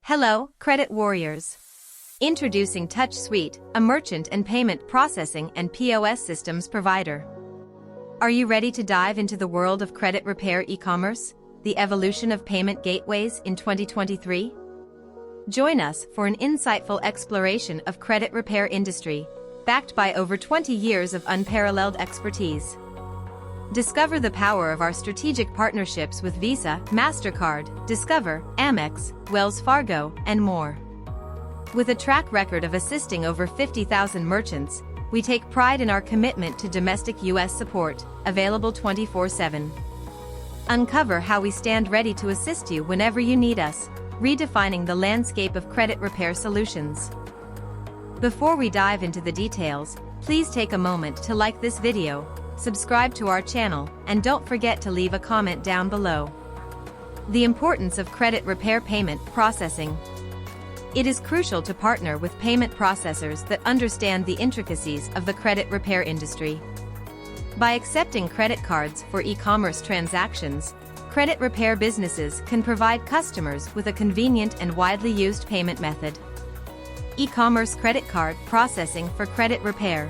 Hello, credit warriors. Introducing TouchSuite, a merchant and payment processing and POS systems provider. Are you ready to dive into the world of credit repair e-commerce, the evolution of payment gateways in 2023? Join us for an insightful exploration of credit repair industry, backed by over 20 years of unparalleled expertise. Discover the power of our strategic partnerships with Visa, MasterCard, Discover, Amex, Wells Fargo, and more. With a track record of assisting over 50,000 merchants, we take pride in our commitment to domestic U.S. support, available 24/7. Uncover how we stand ready to assist you whenever you need us, redefining the landscape of credit repair solutions. Before we dive into the details, please take a moment to like this video, subscribe to our channel, and don't forget to leave a comment down below. The importance of credit repair payment processing. It is crucial to partner with payment processors that understand the intricacies of the credit repair industry. By accepting credit cards for e-commerce transactions, credit repair businesses can provide customers with a convenient and widely used payment method. E-commerce credit card processing for credit repair.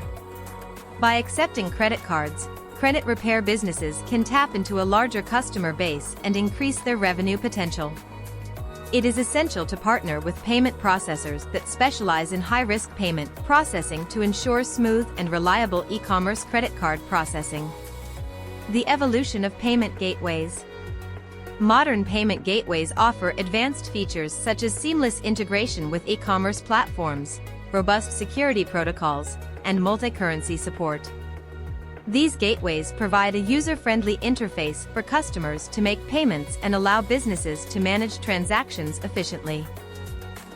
By accepting credit cards, credit repair businesses can tap into a larger customer base and increase their revenue potential. It is essential to partner with payment processors that specialize in high-risk payment processing to ensure smooth and reliable e-commerce credit card processing. The evolution of payment gateways. Modern payment gateways offer advanced features such as seamless integration with e-commerce platforms, robust security protocols, and multi-currency support. These gateways provide a user-friendly interface for customers to make payments and allow businesses to manage transactions efficiently.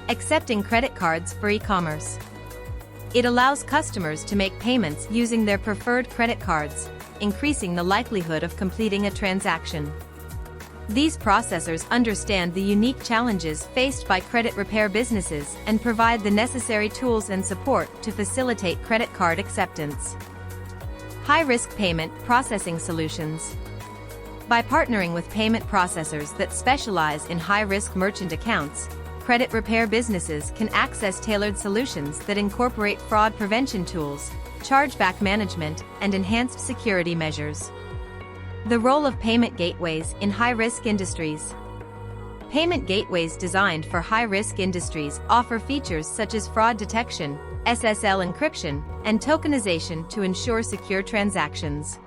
Accepting credit cards for e-commerce. It allows customers to make payments using their preferred credit cards, increasing the likelihood of completing a transaction. These processors understand the unique challenges faced by credit repair businesses and provide the necessary tools and support to facilitate credit card acceptance. High-risk payment processing solutions. By partnering with payment processors that specialize in high-risk merchant accounts, credit repair businesses can access tailored solutions that incorporate fraud prevention tools, chargeback management, and enhanced security measures. The role of payment gateways in high-risk industries. Payment gateways designed for high-risk industries offer features such as fraud detection, SSL encryption, and tokenization to ensure secure transactions.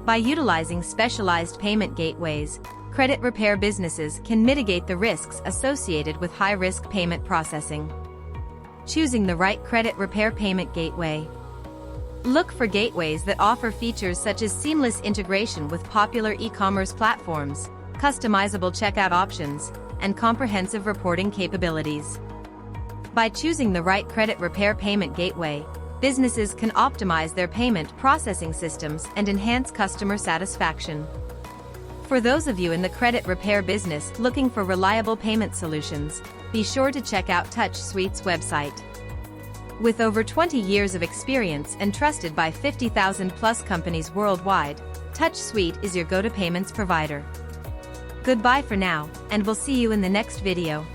By utilizing specialized payment gateways, credit repair businesses can mitigate the risks associated with high-risk payment processing. Choosing the right credit repair payment gateway. Look for gateways that offer features such as seamless integration with popular e-commerce platforms, customizable checkout options, and comprehensive reporting capabilities. By choosing the right credit repair payment gateway, businesses can optimize their payment processing systems and enhance customer satisfaction. For those of you in the credit repair business looking for reliable payment solutions, be sure to check out TouchSuite's website. With over 20 years of experience and trusted by 50,000+ companies worldwide, TouchSuite is your go-to payments provider. Goodbye for now, and we'll see you in the next video.